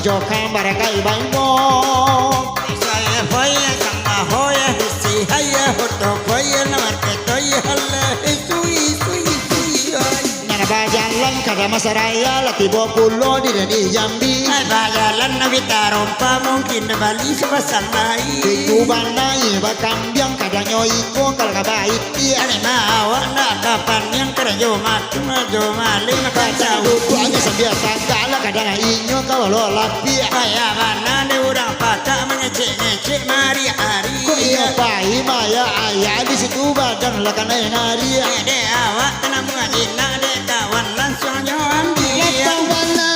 joka baraka ibaimo saya hoya sama hoya si haya hoto hoya namar ke toy halla sui nana bajalan kada masaraya latibo pulo di deni jambi bajalan na bitarom pa mungkin na bali sa masalai kuban nai bakambiang kada nyoiko kal kabai ale mawa na kapan yang kerajo matuma jo mali makacau Kuanya sambil tagala kadang inyo kalau lo lapia kaya mana de urang patah mengecek-ngecek mari hari Kok iyo pai maya ayah di situ badan lakan yang hari de awak tenang ngajina de kawan langsung nyoan dia mana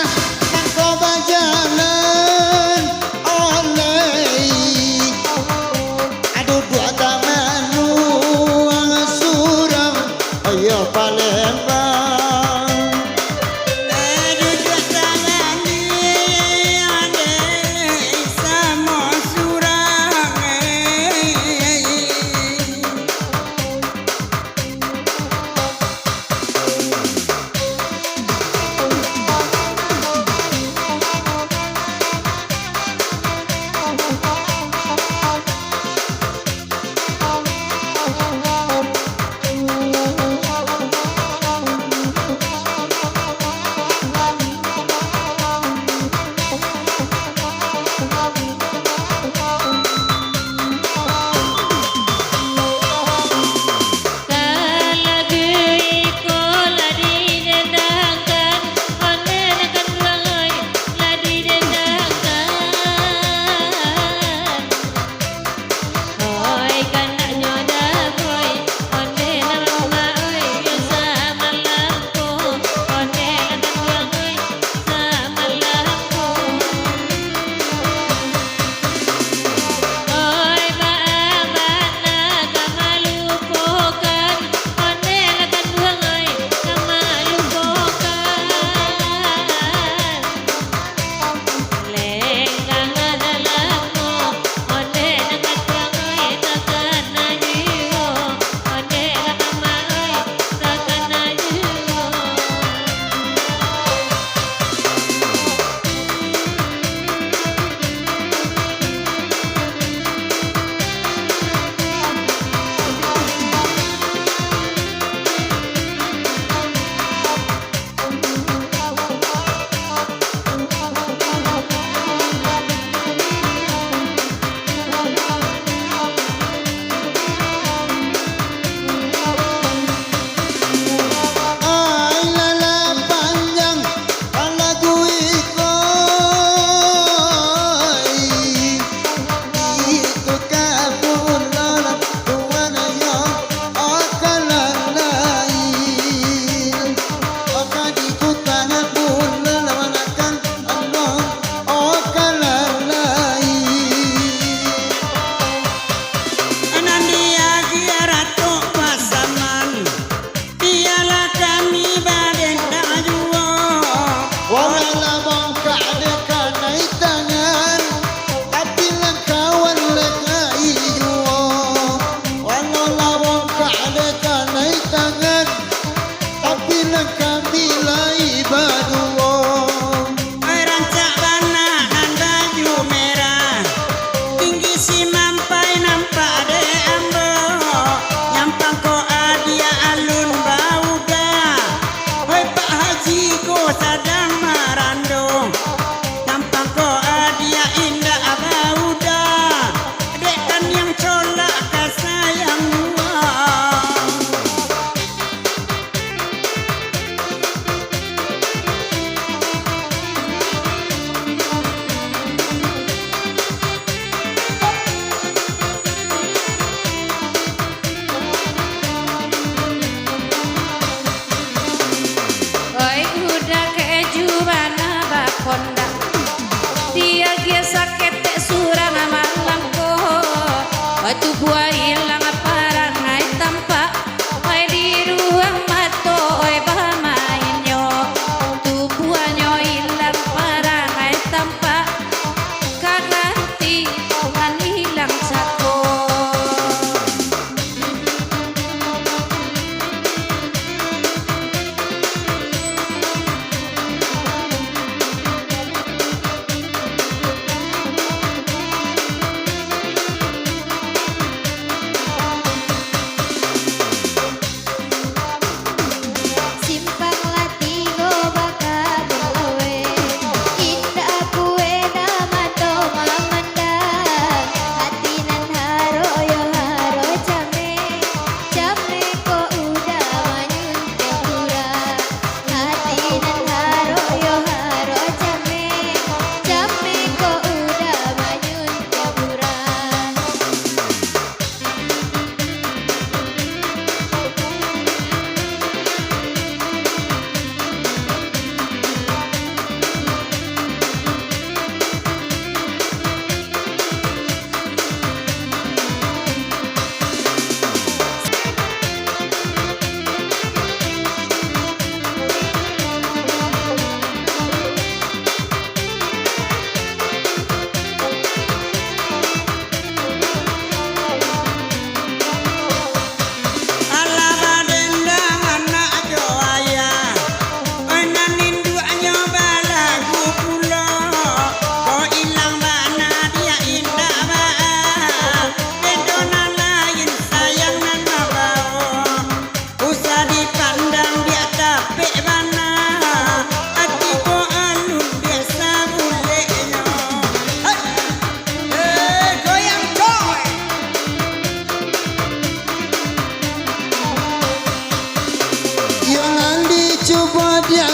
nangko bajalan oleh aduh dua tangan luang suram ayo Palembang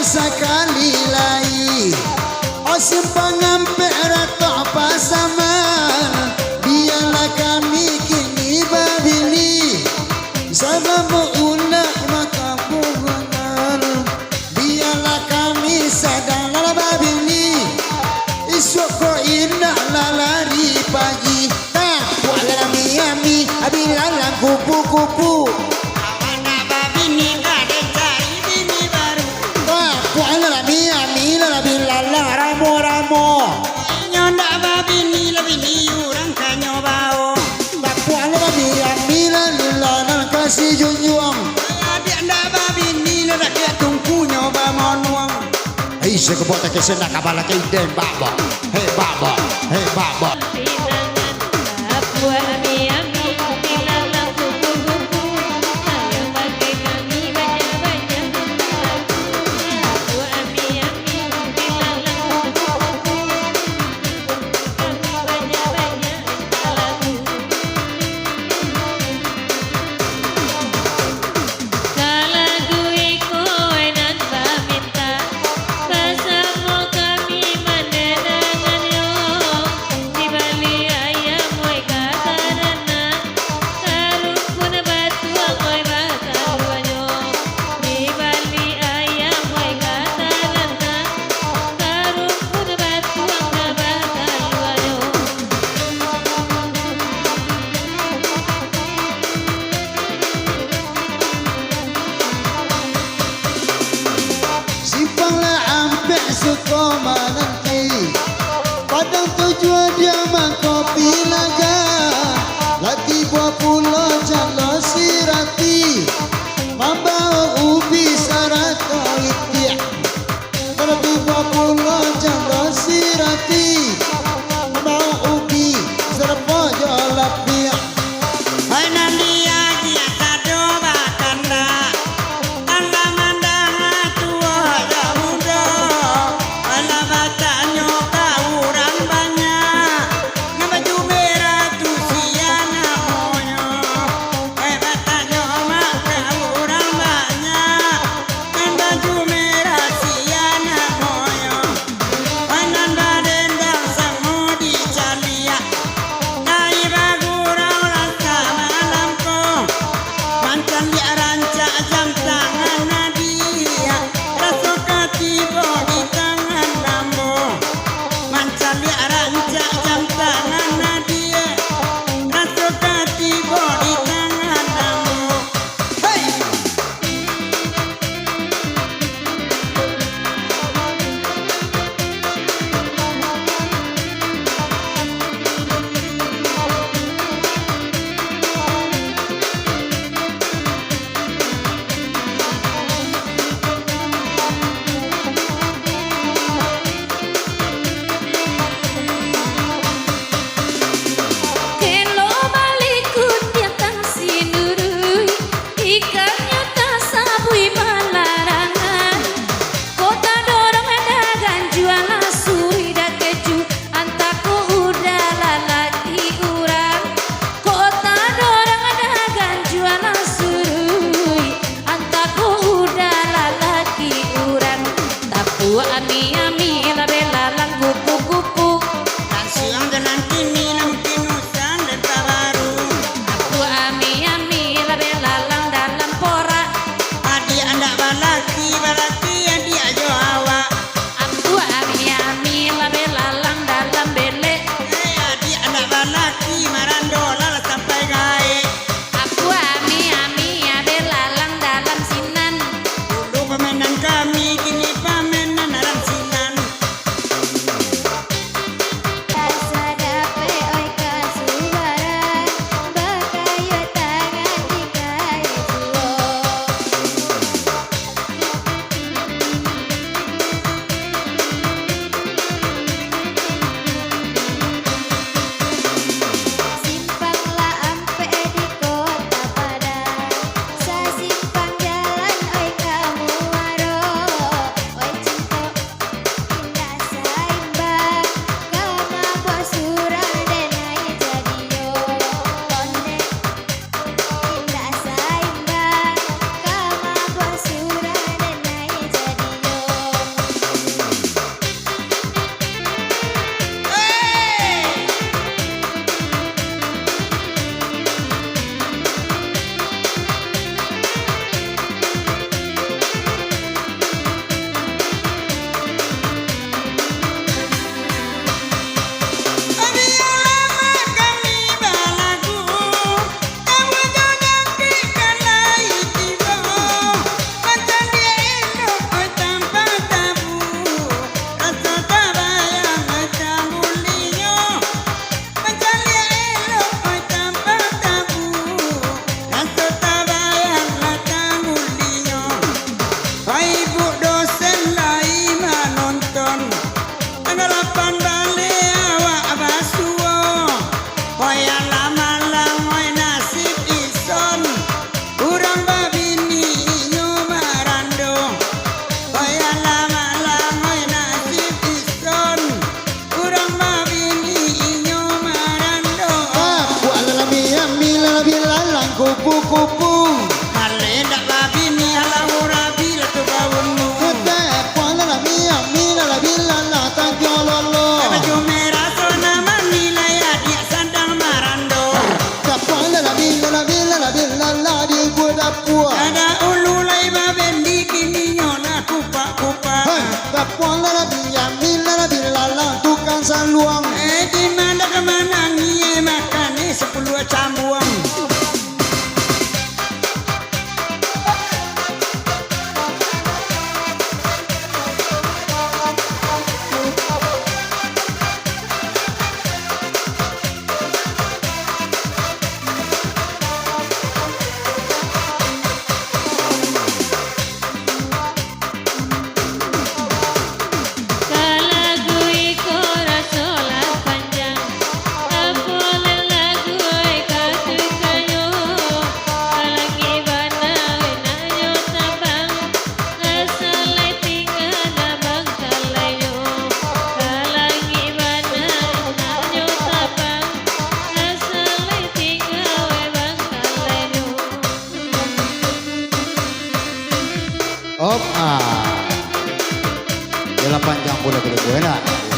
sekali lai oh simpang ampe ratok pasaman biarlah kami kini babili sababu unak maka buangan biarlah kami sadang lala babili isuk ko indah lalari pagi tak buat lami ami abilalang kupu-kupu Awana babini kade cari bini baru. Ramo Nyonda babini labini urang kanyo bao. kasih junjung Adik nda babini la dak tungku nyoba monuang. ai se ko bota ke sena kabala ke den baba hey baba hey baba suko menanti padang tujuan dia mangkopi laga lagi buah pulau jalo sirati membawa ubi sarato itia lagi buah pulau jalo sirati membawa ubi serpo jolapia Hai nandia dia kado batanda. Anda mandang tua ya muda. Ala batanyo kauran banyak. Ngabaju merah tu siana moyo. Batanyo mak kauran banyak. Ngabaju merah siana moyo. Ananda dendang sango di calia. Dai bagurau rasa malamko. Mancan dia rancak jam tangan nadia. Rasuk katibo di tangan lambo. Mancan dia rancak jam tangan nadia. Rasuk katibo di tangan lambo. Hey! Hop. Jalan panjang bola kedua enak.